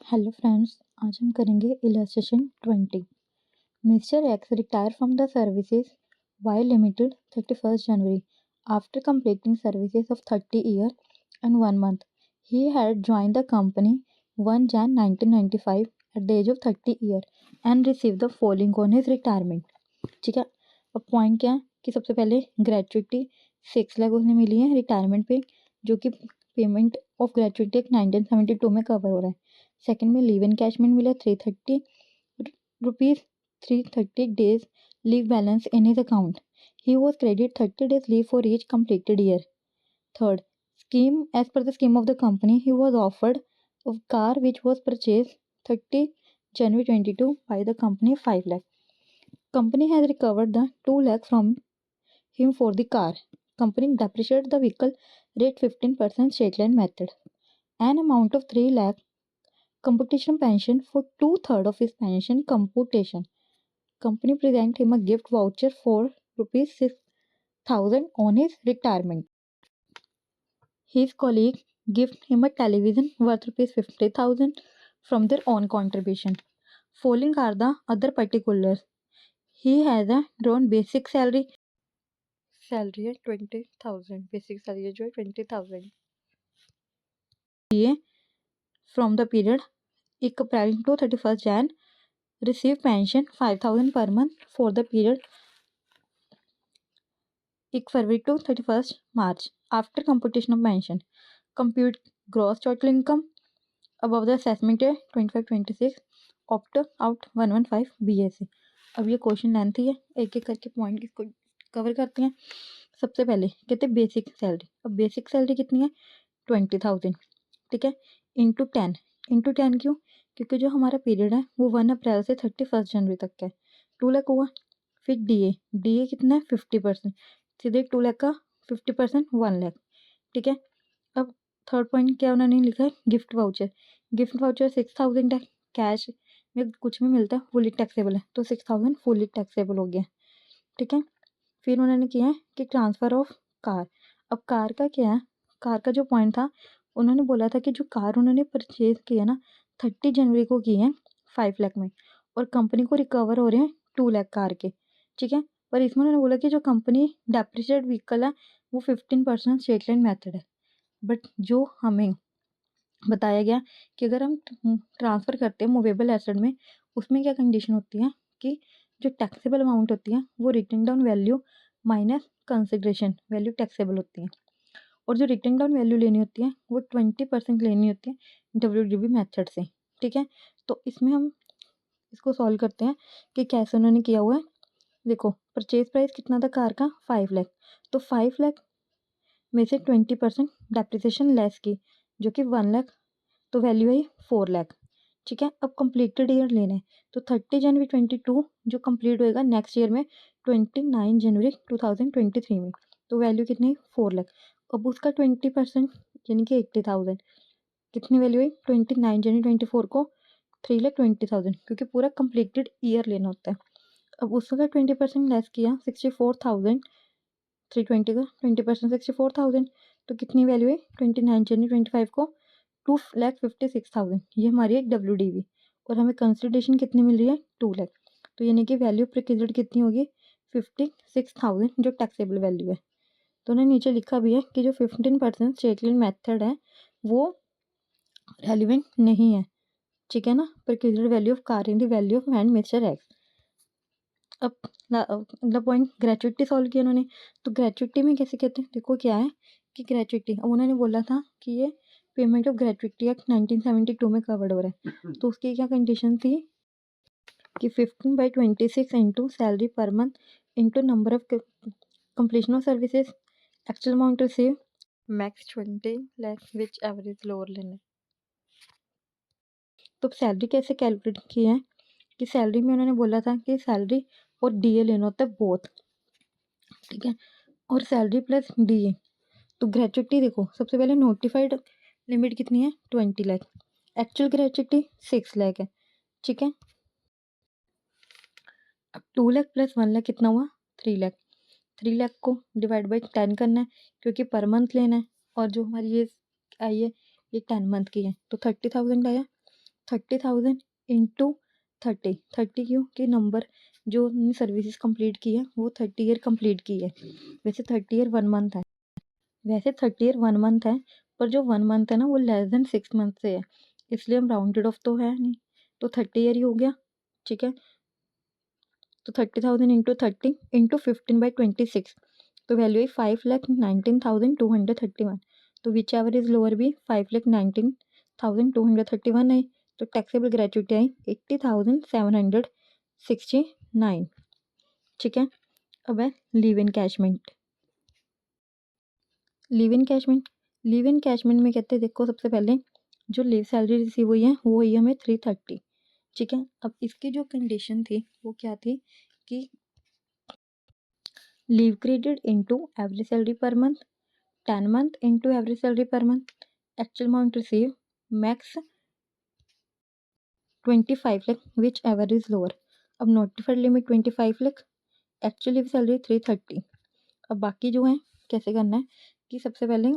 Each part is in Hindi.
हेलो फ्रेंड्स, आज हम करेंगे illustration 20। Mister X retire from the services Y limited 31 January after completing services of 30 years and 1 month. He had joined the company 1 Jan 1995 at the age of 30 years and received the following on his retirement. ठीक है। अब पॉइंट क्या है कि सबसे पहले ग्रेचुइटी 6 लाख उसने मिली है रिटायरमेंट पे, जो कि पेमेंट ऑफ ग्रेचुइटी 1972 में कवर हो रहा है। सेकंड में लीव एनकैशमेंट मिला 330 rupees 330 days leave balance in his account. He was credit 30 days leave for each completed year. Third, scheme as per the scheme of the company, he was offered a car which was purchased 30 January 22 by the company 5 lakh. Company has recovered the 2 lakh from him for the car. Company depreciated the vehicle rate 15% straight line method. An amount of 3 lakh computation pension for 2/3 of his pension computation. Company present him a gift voucher for rupees 6,000 on his retirement. His colleague gift him a television worth rupees 50,000 from their own contribution. Following are the other particulars. He has a drawn basic salary है 20,000, बेसिक सैलरी जो है 20,000 ये from the period 1 April to 31 Jan receive pension 5,000 per month for the period 1 February to 31 March. After computation of pension compute gross total income above the assessment है 25-26 ऑप्ट आउट 115 BAC. अब ये क्वेश्चन लेंथी है, एक एक करके पॉइंट इसको कवर करते हैं। सबसे पहले कहते हैं बेसिक सैलरी। अब बेसिक सैलरी कितनी है 20,000, ठीक है, इंटू 10 क्यों? क्योंकि जो हमारा पीरियड है वो 1 अप्रैल से 31 जनवरी तक का है। 2 लाख हुआ। फिर डी ए कितना है 50%, सीधे 2 लाख का 50% 1 लाख, ठीक है। अब थर्ड पॉइंट क्या उन्होंने लिखा है गिफ्ट वाउचर 6,000 है। कैश में कुछ भी मिलता है फुली टैक्सेबल है, तो 6,000 फुली टैक्सेबल हो गया, ठीक है। फिर उन्होंने किया है कि ट्रांसफ़र ऑफ कार। अब कार का क्या है, कार का जो पॉइंट था उन्होंने बोला था कि जो कार उन्होंने परचेज किया ना 30 जनवरी को की है 5 लाख में, और कंपनी को रिकवर हो रहे हैं 2 लाख कार के, ठीक है। पर इसमें उन्होंने बोला कि जो कंपनी डेप्रिसिएट व्हीकल है वो 15% स्ट्रेट लाइन मेथड है। बट जो हमें बताया गया कि अगर हम ट्रांसफ़र करते हैं मूवेबल एसेट में, उसमें क्या कंडीशन होती है कि जो टैक्सेबल अमाउंट होती है वो written down value minus consideration value taxable होती है, और जो रिटन डाउन वैल्यू लेनी होती है वो 20% लेनी होती है WDV मेथड से, ठीक है। तो इसमें हम इसको सॉल्व करते हैं कि कैसे उन्होंने किया हुआ है। देखो परचेज प्राइस कितना था कार का 5 लाख, तो 5 लाख में से 20% डेप्रिसिएशन लेस की जो कि 1 लाख, तो वैल्यू है 4 लाख, ठीक है। अब कंप्लीटेड ईयर लेना है, तो 30 जनवरी 22 जो कंप्लीट होएगा नेक्स्ट ईयर में 29 जनवरी 2023 में, तो वैल्यू कितनी 4 लाख। अब उसका 20% यानी कि 80,000 कितनी वैल्यू है 29 जनवरी 24 को 3,20,000, क्योंकि पूरा कंप्लीटेड ईयर लेना होता है। अब उसका 20% लेस किया 64,000, 320 का 20% 64,000, तो कितनी वैल्यू है 29 जनवरी 25 को 2,56,000, ये हमारी एक WDV, और हमें कंसिडरेशन कितनी मिल रही है 2 लाख, तो यानी कि वैल्यू प्रिक्विजिट कितनी होगी 56,000 जो टैक्सेबल वैल्यू है। तो उन्होंने नीचे लिखा भी है कि जो 15% स्ट्रेट लाइन मेथड है वो रेलिवेंट नहीं है, ठीक है ना। Perquisite value of car in the value of and mister X. अब अगला पॉइंट ग्रेचुइटी सॉल्व किया उन्होंने, तो ग्रेचुइटी में कैसे कहते हैं, देखो क्या है कि ग्रेचुइटी, अब उन्होंने बोला था कि ये पेमेंट ऑफ ग्रेचुइटी एक्ट 1972 में कवर्ड हो रहा है, तो उसकी क्या कंडीशन थी कि 15/26 into salary per month into number of completion of services actual amount receive max 20 lakh which average lower लेने। तो सैलरी कैसे कैलकुलेट की है कि सैलरी में उन्होंने बोला था कि सैलरी और DA लेना होता है बोथ, ठीक है, और सैलरी प्लस DA। तो ग्रेचुइटी देखो सबसे पहले नोटिफाइड लिमिट कितनी है 20 लाख, एक्चुअल ग्रेचुइटी 6 लाख है, ठीक है। अब 2 लाख प्लस 1 लाख कितना हुआ 3 लाख। 3 लाख को डिवाइड बाई 10 करना है क्योंकि पर मंथ लेना है, और जो हमारी ये आई है ये 10 मंथ की है, तो 30,000 आया। 30,000 इंटू 30 क्यों कि नंबर जो हमने सर्विसेज कंप्लीट की है वो 30 ईयर कंप्लीट की है। वैसे 30 ईयर 1 मंथ है, पर जो 1 मंथ है ना वो लेस देन 6 मंथ से है, इसलिए हम राउंडेड ऑफ तो है नहीं, तो 30 ईयर ही हो गया। ठीक है, तो 30,000 इंटू 30 इंटू 15/26, तो वैल्यू है 5,19,231। तो विच एवर इज लोअर भी 5,19,231 है, तो टैक्सेबल ग्रेचुइटी आई 80,769। ठीक है, अब है लीव इनकैशमेंट। लीव इनकैशमेंट में कहते हैं, देखो सबसे पहले जो लीव सैलरी रिसीव हुई है वो हुई हमें 330। ठीक है, अब इसकी जो कंडीशन थी वो क्या थी कि leave credit into average salary per month, 10 month into average salary per month, actual amount receive max 25 lakh whichever is lower. अब notified limit 25 lakh, actual leave salary 330। अब बाकी जो है कैसे करना है कि सबसे पहले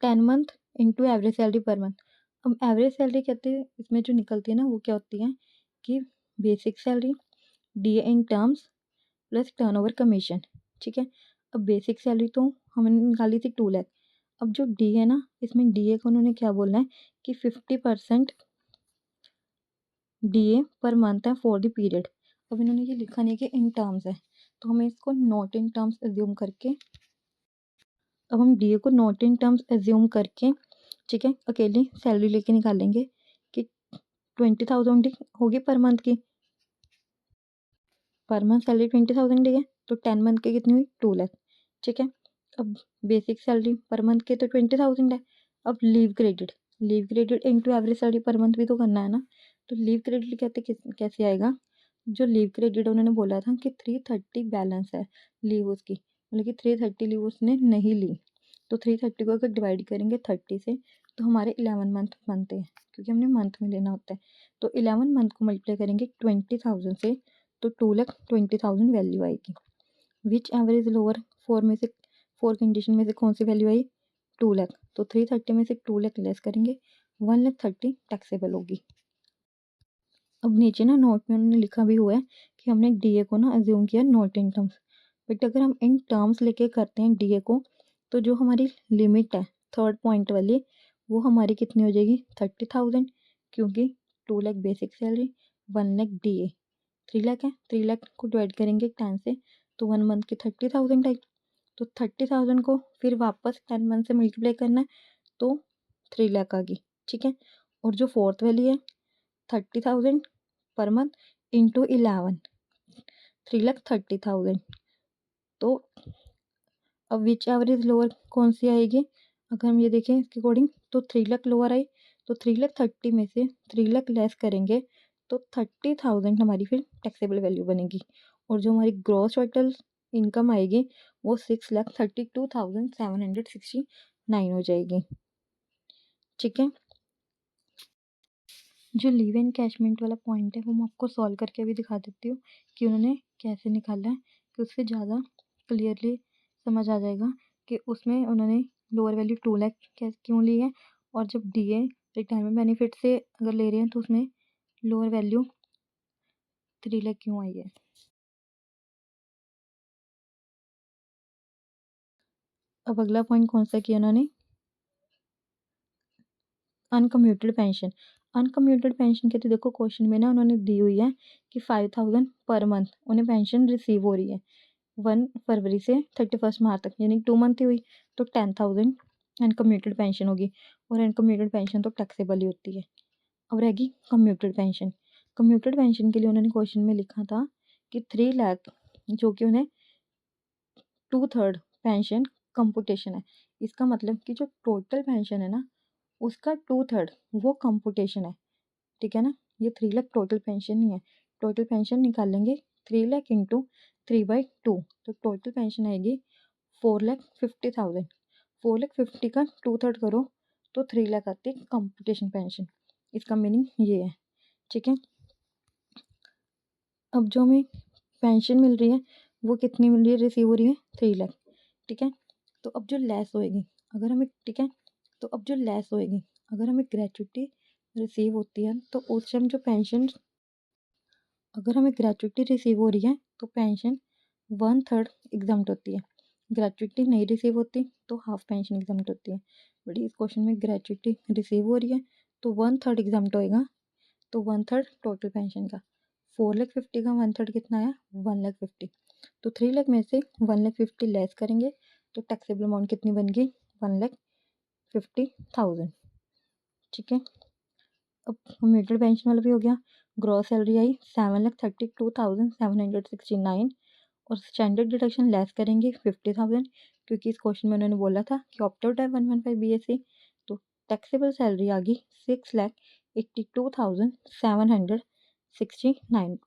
10 month into average salary per month. अब एवरेज सैलरी कहते हैं इसमें जो निकलती है ना वो क्या होती है कि basic salary D in terms plus turnover commission. ठीक है, अब बेसिक सैलरी तो हमने निकाली थी 2 लाख। अब जो डी है ना इसमें डी ए को उन्होंने क्या बोलना है कि 50% डी ए पर मंथ है फॉर द पीरियड। अब इन्होंने ये लिखा नहीं कि इन टर्म्स है, तो हमें इसको नॉट इन टर्म्स एज्यूम करके, अब हम डी ए को नॉट इन टर्म्स एज्यूम करके, ठीक है, अकेली सैलरी लेके निकालेंगे कि 20,000 होगी पर मंथ की, पर मंथ सैलरी 20,000 दी है, तो 10 मंथ की कितनी हुई 2 लाख। ठीक है, अब बेसिक सैलरी पर मंथ की तो 20,000 है। अब leave credit into average salary per month भी तो करना है ना, तो लीव क्रेडिट कहते कैसे आएगा, जो लीव क्रेडिट उन्होंने बोला था कि 330 बैलेंस है लीव उसकी, मतलब कि 330 लीव उसने नहीं ली, तो 330 को अगर डिवाइड करेंगे 30 से तो हमारे 11 मंथ बनते हैं, क्योंकि हमने मंथ में लेना होता है। तो 11 मंथ को मल्टीप्लाई करेंगे 20,000 से, तो 2,20,000 वैल्यू आएगी। विच एवरेज लोअर, फोर कंडीशन में से कौन सी वैल्यू आई 2 लाख, तो 330 में से 2 लाख लेस करेंगे 1,30,000 टैक्सेबल होगी। अब नीचे ना नोट में उन्होंने लिखा भी हुआ है कि हमने डीए को ना अज्यूम किया नॉट इन टर्म्स, बट अगर हम इन टर्म्स लेके करते हैं डीए को, तो जो हमारी लिमिट है थर्ड पॉइंट वाली वो हमारी कितनी हो जाएगी 30,000, क्योंकि 2 lakh basic salary 1 lakh DA, 3 lakh है, 3 लाख को डिवाइड करेंगे 10 से तो 1 मंथ की 30,000 आई, तो 30,000 को फिर वापस 10 मंथ से मल्टीप्लाई करना है तो 3 लाख आ गई। ठीक है, और जो फोर्थ वाली है 30,000 पर मंथ इंटू 11, 3,30,000। तो अब विच एवरेज लोअर कौन सी आएगी, अगर हम ये देखें इसके अकॉर्डिंग तो 3 लाख लोअर आई, तो 3,30,000 में से 3 लाख लेस करेंगे तो 30,000 हमारी फिर टैक्सेबल वैल्यू बनेगी, और जो हमारी ग्रॉस टोटल इनकम आएगी वो 6,32,769 हो जाएगी। ठीक है, जो लीव एनकैशमेंट वाला पॉइंट है वो मैं आपको सॉल्व करके भी दिखा देती हूँ कि उन्होंने कैसे निकाला है, कि उससे ज़्यादा क्लियरली समझ आ जाएगा कि उसमें उन्होंने लोअर वैल्यू 2 लाख क्यों ली है, और जब डीए रिटायरमेंट बेनिफिट से अगर ले रहे हैं तो उसमें लोअर वैल्यू 3 लाख क्यों आई है। अब अगला पॉइंट कौन सा किया उन्होंने, अनकम्यूटेड पेंशन के, तो देखो क्वेश्चन में ना उन्होंने दी हुई है कि 5,000 पर मंथ उन्हें पेंशन रिसीव हो रही है 1 फरवरी से 31 मार्च तक, यानी 2 मंथ ही हुई, तो 10,000 अनकम्यूटेड पेंशन होगी, और अनकम्यूटेड पेंशन तो टैक्सेबल ही होती है। अब रहेगी कम्यूटेड पेंशन के लिए उन्होंने क्वेश्चन में लिखा था कि 3 लाख जो कि उन्हें 2/3 पेंशन कंपुटेशन है, इसका मतलब कि जो टोटल पेंशन है ना उसका 2/3 वो कंपुटेशन है। ठीक है ना, ये 3 लाख टोटल पेंशन नहीं है, टोटल पेंशन निकालेंगे 3 लाख इंटू 3/2, तो टोटल पेंशन आएगी 4,50,000, 4,50,000 का 2/3 करो तो 3 लाख आती है कंपुटेशन पेंशन, इसका मीनिंग ये है। ठीक है, अब जो हमें पेंशन मिल रही है वो कितनी मिल रही है, रिसीव हो रही है 3 लाख। ठीक है, तो अब जो लेस होएगी अगर हमें, ठीक है, तो अब जो लेस होएगी अगर हमें ग्रेचुइटी रिसीव होती है तो उस टाइम जो पेंशन अगर हमें ग्रेचुइटी रिसीव हो रही है तो पेंशन 1/3 एग्जाम्प्ट होती है। ग्रेचुइटी नहीं रिसीव होती तो हाफ पेंशन एग्जाम्प्ट होती है। बट इस क्वेश्चन में ग्रेचुइटी रिसीव हो रही है तो 1/3 एग्जाम्प्ट होएगा। तो 1/3 टोटल पेंशन का 4,50,000 का 1/3 कितना आया 1,50,000। तो 3 लाख में से 1,50,000 लेस करेंगे तो टैक्सेबल अमाउंट कितनी बन गई 1,50,000। ठीक है। अब म्यूचुअल पेंशन वाला भी हो गया। ग्रॉस सैलरी आई 7,32,769 और स्टैंडर्ड डिडक्शन लेस करेंगे 50,000 क्योंकि इस क्वेश्चन में उन्होंने बोला था कि ऑप्ट आउट है 115 BSc। तो टैक्सेबल सैलरी आ गई 6,82,769